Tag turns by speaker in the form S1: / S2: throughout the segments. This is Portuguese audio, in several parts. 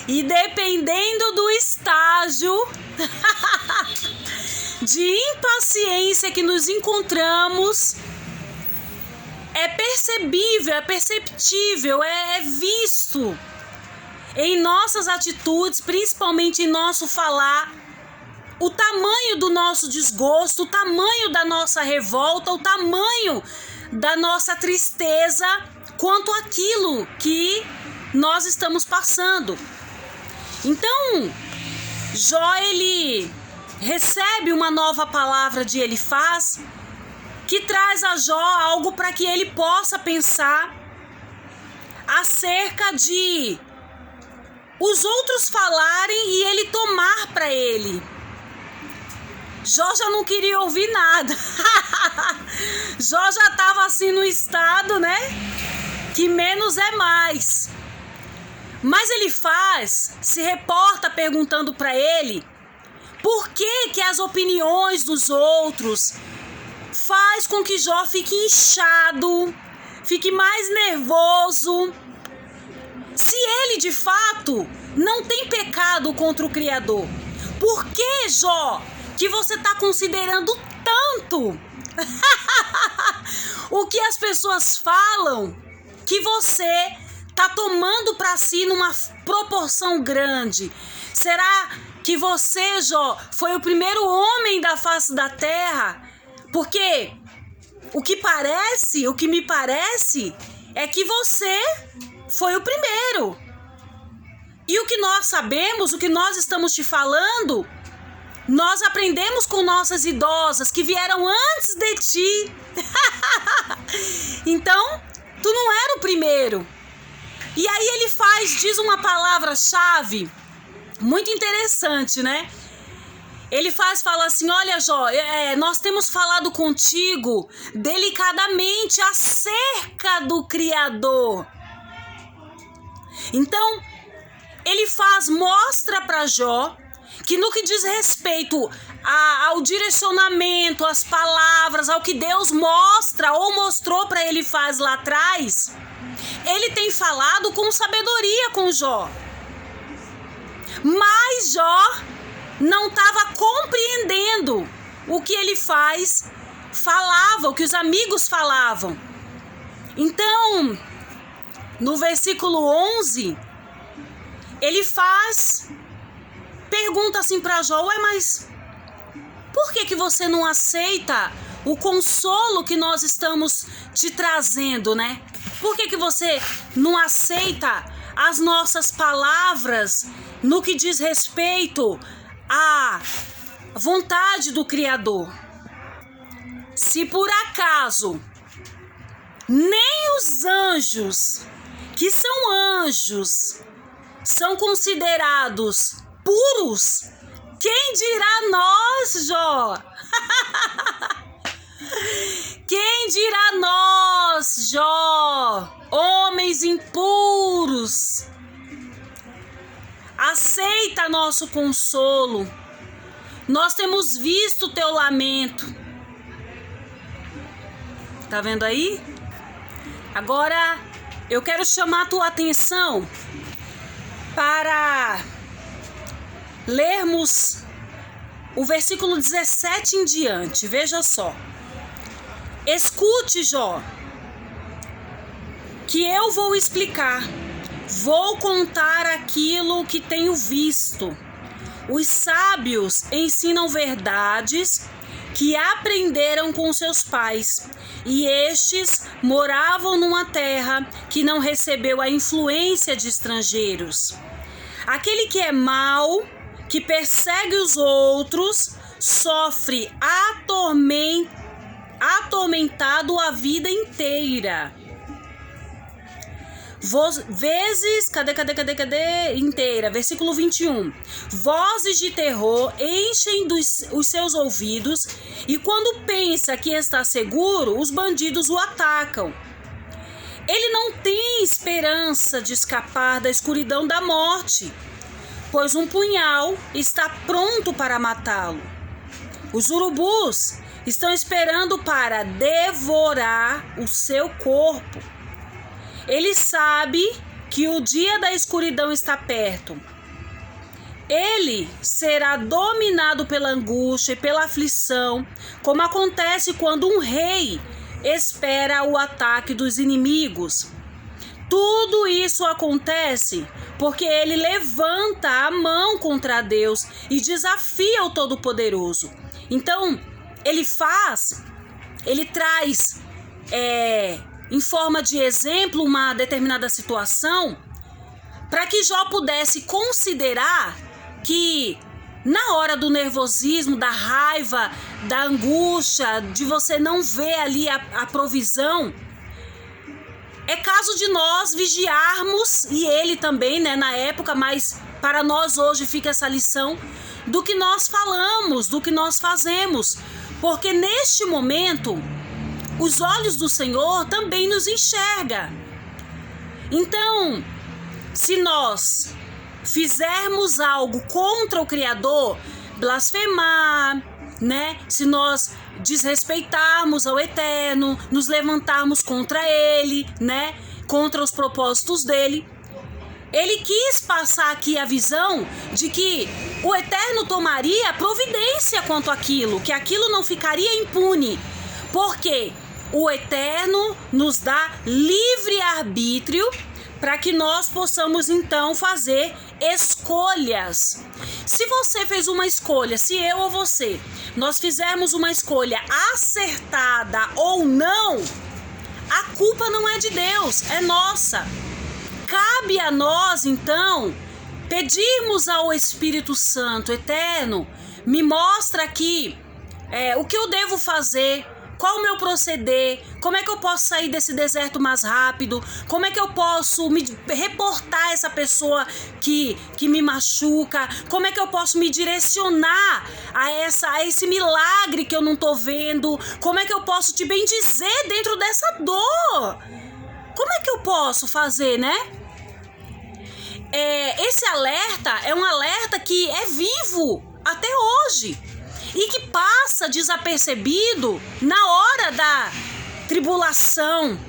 S1: E dependendo do estágio de impaciência que nos encontramos, é percebível, é perceptível, é visto em nossas atitudes, principalmente em nosso falar, o tamanho do nosso desgosto, o tamanho da nossa revolta, o tamanho da nossa tristeza quanto àquilo que nós estamos passando. Então, Jó, ele recebe uma nova palavra de Elifaz, que traz a Jó algo para que ele possa pensar acerca de os outros falarem e ele tomar para ele. Jó já não queria ouvir nada. Jó já estava assim no estado, né? Que menos é mais. Mas Elifaz se reporta perguntando para ele por que as opiniões dos outros faz com que Jó fique inchado, fique mais nervoso, se ele de fato não tem pecado contra o Criador. Por que, Jó, que você está considerando tanto o que as pessoas falam, que você está tomando para si numa proporção grande? Será que você, Jó, foi o primeiro homem da face da terra? Porque o que me parece é que você foi o primeiro. E o que nós sabemos, o que nós estamos te falando, nós aprendemos com nossas idosas que vieram antes de ti. Então, tu não era o primeiro. E aí ele diz uma palavra-chave muito interessante, né? Ele fala assim: olha, Jó, nós temos falado contigo delicadamente acerca do Criador. Então, ele mostra para Jó que no que diz respeito ao direcionamento, às palavras, ao que Deus mostra ou mostrou para Elifaz lá atrás, ele tem falado com sabedoria com Jó. Mas Jó não estava compreendendo o que Elifaz falava, o que os amigos falavam. Então, no versículo 11, Elifaz pergunta assim para Jó: ué, mas por que você não aceita o consolo que nós estamos te trazendo, né? Por que você não aceita as nossas palavras no que diz respeito à vontade do Criador? Se por acaso nem os anjos, que são anjos, são considerados puros, quem dirá nós, Jó? Quem dirá nós, Jó, homens impuros? Aceita nosso consolo. Nós temos visto o teu lamento. Tá vendo aí? Agora eu quero chamar a tua atenção para lermos o versículo 17 em diante. Veja só. Escute, Jó, que eu vou explicar. Vou contar aquilo que tenho visto. Os sábios ensinam verdades que aprenderam com seus pais, e estes moravam numa terra que não recebeu a influência de estrangeiros. Aquele que é mau, que persegue os outros, sofre atormentado a vida inteira. Inteira. Versículo 21. Vozes de terror enchem os seus ouvidos, e quando pensa que está seguro, os bandidos o atacam. Ele não tem esperança de escapar da escuridão da morte, pois um punhal está pronto para matá-lo. Os urubus estão esperando para devorar o seu corpo. Ele sabe que o dia da escuridão está perto. Ele será dominado pela angústia e pela aflição, como acontece quando um rei espera o ataque dos inimigos. Tudo isso acontece porque ele levanta a mão contra Deus e desafia o Todo-Poderoso. Então, ele traz em forma de exemplo uma determinada situação para que Jó pudesse considerar que na hora do nervosismo, da raiva, da angústia, de você não ver ali a provisão, é caso de nós vigiarmos, e ele também, né, na época, mas para nós hoje fica essa lição do que nós falamos, do que nós fazemos, porque neste momento os olhos do Senhor também nos enxergam. Então, se nós fizermos algo contra o Criador, blasfemar, né? Se nós desrespeitarmos ao Eterno, nos levantarmos contra Ele, né? Contra os propósitos dele, ele quis passar aqui a visão de que o Eterno tomaria providência quanto àquilo, que aquilo não ficaria impune, porque o Eterno nos dá livre arbítrio para que nós possamos então fazer escolhas. Se você fez uma escolha, se eu ou você, nós fizermos uma escolha acertada ou não, a culpa não é de Deus, é nossa. Cabe a nós então pedirmos ao Espírito Santo Eterno, me mostra aqui o que eu devo fazer, qual o meu proceder, como é que eu posso sair desse deserto mais rápido, como é que eu posso me reportar essa pessoa que me machuca, como é que eu posso me direcionar a esse milagre que eu não tô vendo, como é que eu posso te bendizer dentro dessa dor, como é que eu posso fazer, né? Esse alerta é um alerta que é vivo até hoje e que passa desapercebido na hora da tribulação,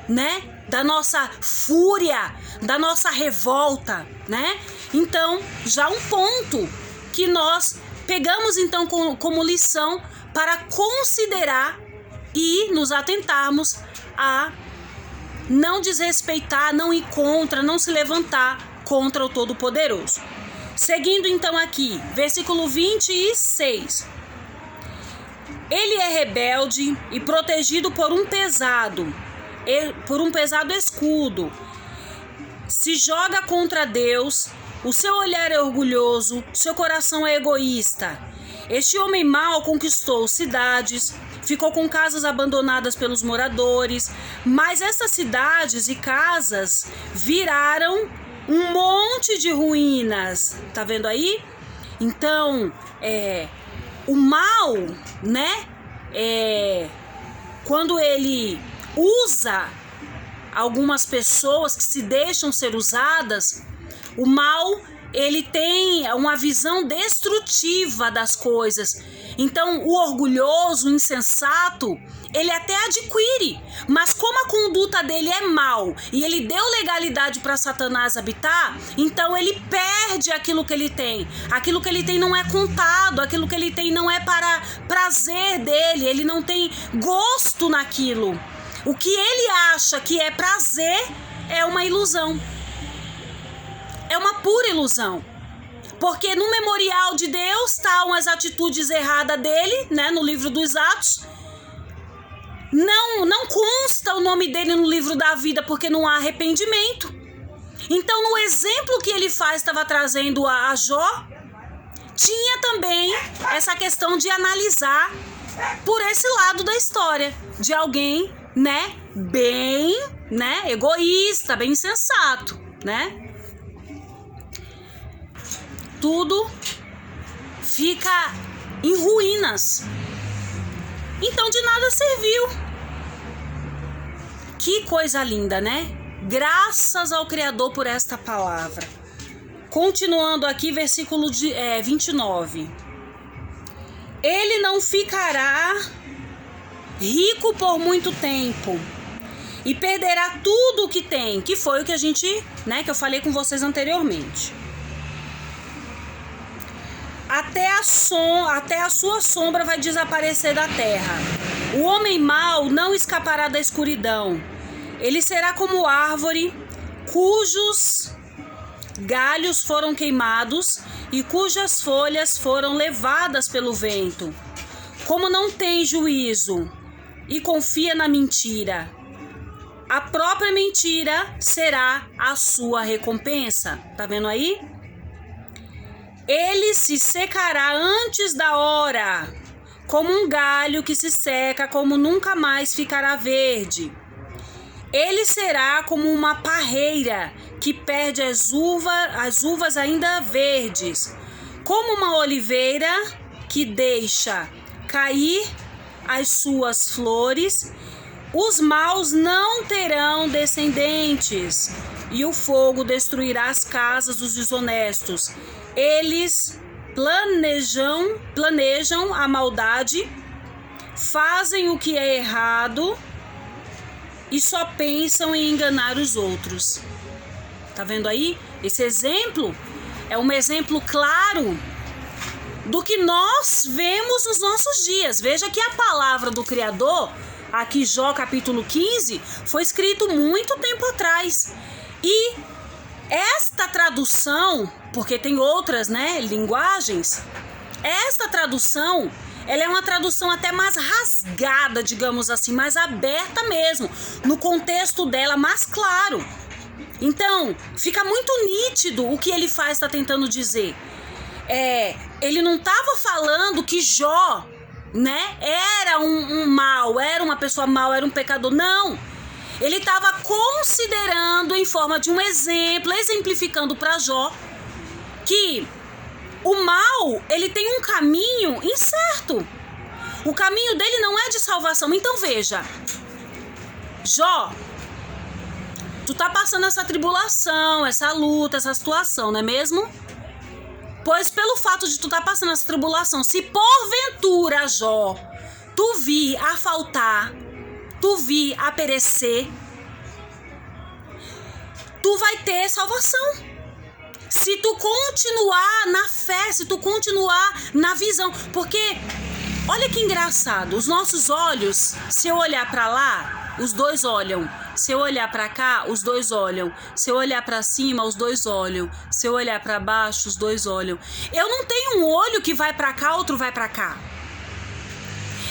S1: né? Da nossa fúria, da nossa revolta, né? Então, já um ponto que nós pegamos então como lição para considerar e nos atentarmos a não desrespeitar, não ir contra, não se levantar contra o Todo-Poderoso. Seguindo então aqui, versículo 26. Ele é rebelde e protegido por um pesado escudo. Se joga contra Deus, o seu olhar é orgulhoso, seu coração é egoísta. Este homem mau conquistou cidades, ficou com casas abandonadas pelos moradores, mas essas cidades e casas viraram um monte de ruínas, tá vendo aí? Então, o mal, né? Quando ele usa algumas pessoas que se deixam ser usadas, o mal, ele tem uma visão destrutiva das coisas. Então, o orgulhoso, o insensato, ele até adquire, mas como a conduta dele é mal e ele deu legalidade para Satanás habitar, então ele perde aquilo que ele tem. Aquilo que ele tem não é contado, aquilo que ele tem não é para prazer dele, ele não tem gosto naquilo. O que ele acha que é prazer é uma ilusão. É uma pura ilusão. Porque no memorial de Deus estão as atitudes erradas dele, né, no livro dos Atos. Não consta o nome dele no livro da vida porque não há arrependimento. Então, no exemplo que ele estava trazendo a Jó, tinha também essa questão de analisar por esse lado da história, de alguém, né, bem, né, egoísta, bem insensato, né? Tudo fica em ruínas. Então de nada serviu. Que coisa linda, né? Graças ao Criador por esta palavra. Continuando aqui, versículo 29. Ele não ficará rico por muito tempo, e perderá tudo o que tem, que foi o que a gente, né, que eu falei com vocês anteriormente. Até a sua sombra vai desaparecer da terra. O homem mau não escapará da escuridão. Ele será como árvore cujos galhos foram queimados e cujas folhas foram levadas pelo vento. Como não tem juízo e confia na mentira, a própria mentira será a sua recompensa. Tá vendo aí? Ele se secará antes da hora, como um galho que se seca, como nunca mais ficará verde. Ele será como uma parreira que perde as uvas ainda verdes, como uma oliveira que deixa cair as suas flores. Os maus não terão descendentes, e o fogo destruirá as casas dos desonestos. Eles planejam a maldade, fazem o que é errado e só pensam em enganar os outros. Tá vendo aí? Esse exemplo é um exemplo claro do que nós vemos nos nossos dias. Veja que a palavra do Criador, aqui Jó capítulo 15, foi escrito muito tempo atrás. E esta tradução, porque tem outras, né, linguagens, esta tradução, ela é uma tradução até mais rasgada, digamos assim, mais aberta mesmo, no contexto dela mais claro. Então, fica muito nítido o que ele está tentando dizer. Ele não estava falando que Jó, né, era um mau, era uma pessoa mau, era um pecador, não. Ele estava considerando em forma de um exemplo, exemplificando para Jó, que o mal, ele tem um caminho incerto. O caminho dele não é de salvação. Então veja, Jó, tu tá passando essa tribulação, essa luta, essa situação, não é mesmo? Pois pelo fato de tu tá passando essa tribulação, se porventura, Jó, tu vir a faltar, tu vir a perecer, tu vai ter salvação. Se tu continuar na fé, se tu continuar na visão. Porque, olha que engraçado, os nossos olhos, se eu olhar para lá, os dois olham. Se eu olhar para cá, os dois olham. Se eu olhar para cima, os dois olham. Se eu olhar para baixo, os dois olham. Eu não tenho um olho que vai para cá, outro vai para cá.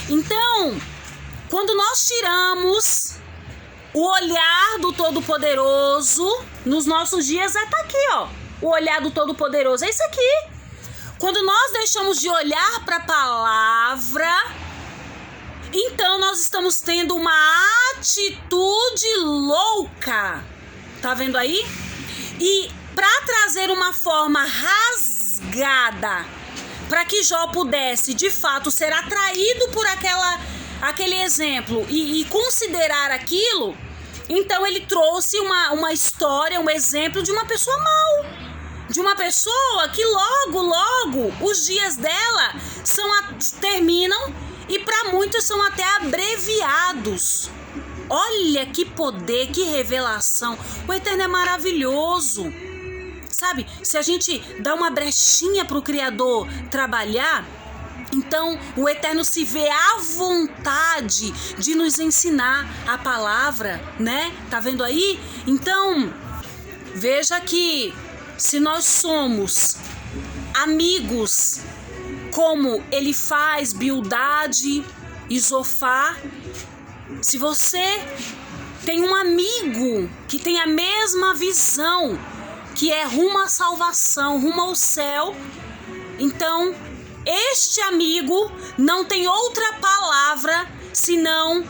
S1: Então, quando nós tiramos o olhar do Todo-Poderoso, nos nossos dias tá aqui, ó. O olhar do Todo-Poderoso é isso aqui. Quando nós deixamos de olhar para a palavra, então nós estamos tendo uma atitude louca. Tá vendo aí? E para trazer uma forma rasgada, para que Jó pudesse de fato ser atraído por aquele exemplo e considerar aquilo, então ele trouxe uma história, um exemplo de uma pessoa mau. De uma pessoa que logo os dias dela terminam e para muitos são até abreviados. Olha que poder, que revelação. O Eterno é maravilhoso. Sabe, se a gente dá uma brechinha para o Criador trabalhar, então o Eterno se vê à vontade de nos ensinar a palavra, né? Tá vendo aí? Então, veja que se nós somos amigos, como Elifaz, Bildade e Zofar, se você tem um amigo que tem a mesma visão, que é rumo à salvação, rumo ao céu, então este amigo não tem outra palavra senão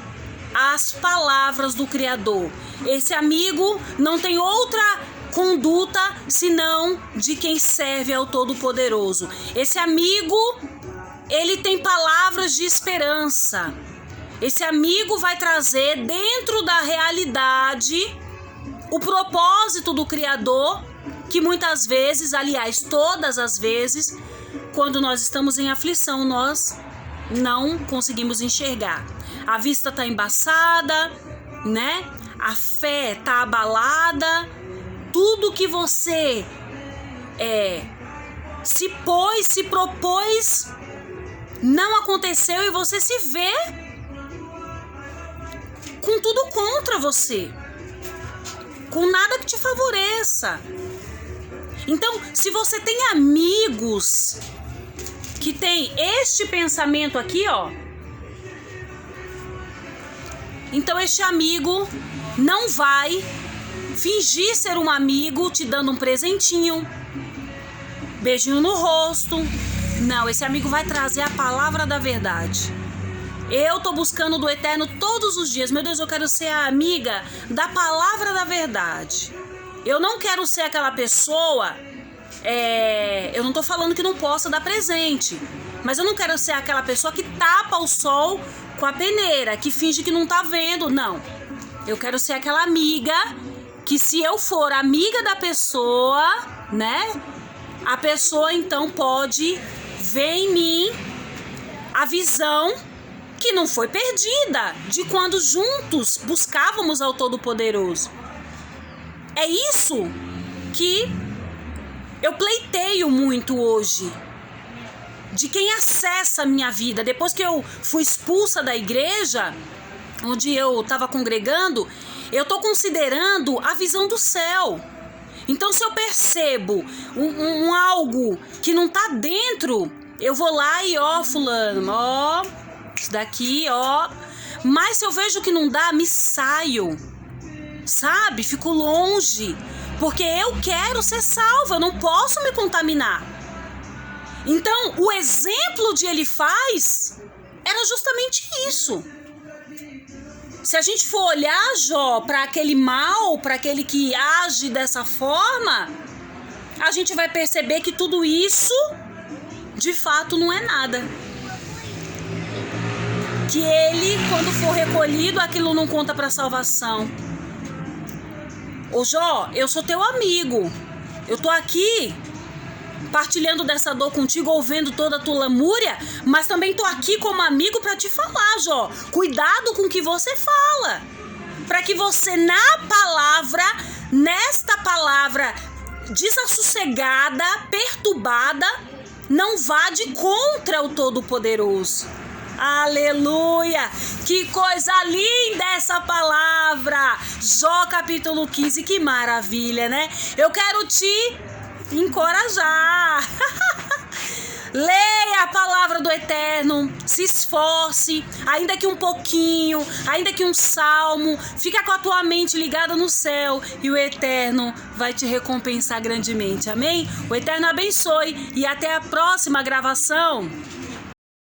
S1: as palavras do Criador. Esse amigo não tem outra conduta senão de quem serve ao Todo-Poderoso. Esse amigo, ele tem palavras de esperança. Esse amigo vai trazer dentro da realidade o propósito do Criador, que muitas vezes, aliás, todas as vezes, quando nós estamos em aflição, nós não conseguimos enxergar. A vista está embaçada, né? a fé tá abalada, tudo que você se propôs, não aconteceu e você se vê com tudo contra você, com nada que te favoreça. Então, se você tem amigos que tem este pensamento aqui, ó, então este amigo não vai fingir ser um amigo te dando um presentinho, beijinho no rosto. Não, esse amigo vai trazer a palavra da verdade. Eu tô buscando do Eterno todos os dias. Meu Deus, eu quero ser a amiga da palavra da verdade. Eu não quero ser aquela pessoa... eu não tô falando que não possa dar presente, mas eu não quero ser aquela pessoa que tapa o sol com a peneira, que finge que não tá vendo. Não. Eu quero ser aquela amiga que, se eu for amiga da pessoa, né? A pessoa então pode ver em mim a visão que não foi perdida de quando juntos buscávamos ao Todo-Poderoso. É isso que eu pleiteio muito hoje, de quem acessa a minha vida. Depois que eu fui expulsa da igreja onde eu estava congregando, eu estou considerando a visão do céu. Então, se eu percebo algo que não está dentro, eu vou lá e fulano, isso daqui, Mas se eu vejo que não dá, me saio, sabe? Fico longe, porque eu quero ser salva, eu não posso me contaminar. Então, o exemplo de Elifaz era justamente isso. Se a gente for olhar, Jó, para aquele mal, para aquele que age dessa forma, a gente vai perceber que tudo isso, de fato, não é nada. Que ele, quando for recolhido, aquilo não conta para salvação. Ô Jó, eu sou teu amigo. Eu tô aqui partilhando dessa dor contigo, ouvindo toda a tua lamúria, mas também tô aqui como amigo para te falar, Jó. Cuidado com o que você fala, para que você nesta palavra desassossegada, perturbada, não vá de contra o Todo-Poderoso. Aleluia! Que coisa linda essa palavra! Jó capítulo 15, que maravilha, né? Eu quero te encorajar. Leia a palavra do Eterno, se esforce, ainda que um pouquinho, ainda que um salmo, fica com a tua mente ligada no céu e o Eterno vai te recompensar grandemente, amém? O Eterno abençoe e até a próxima gravação.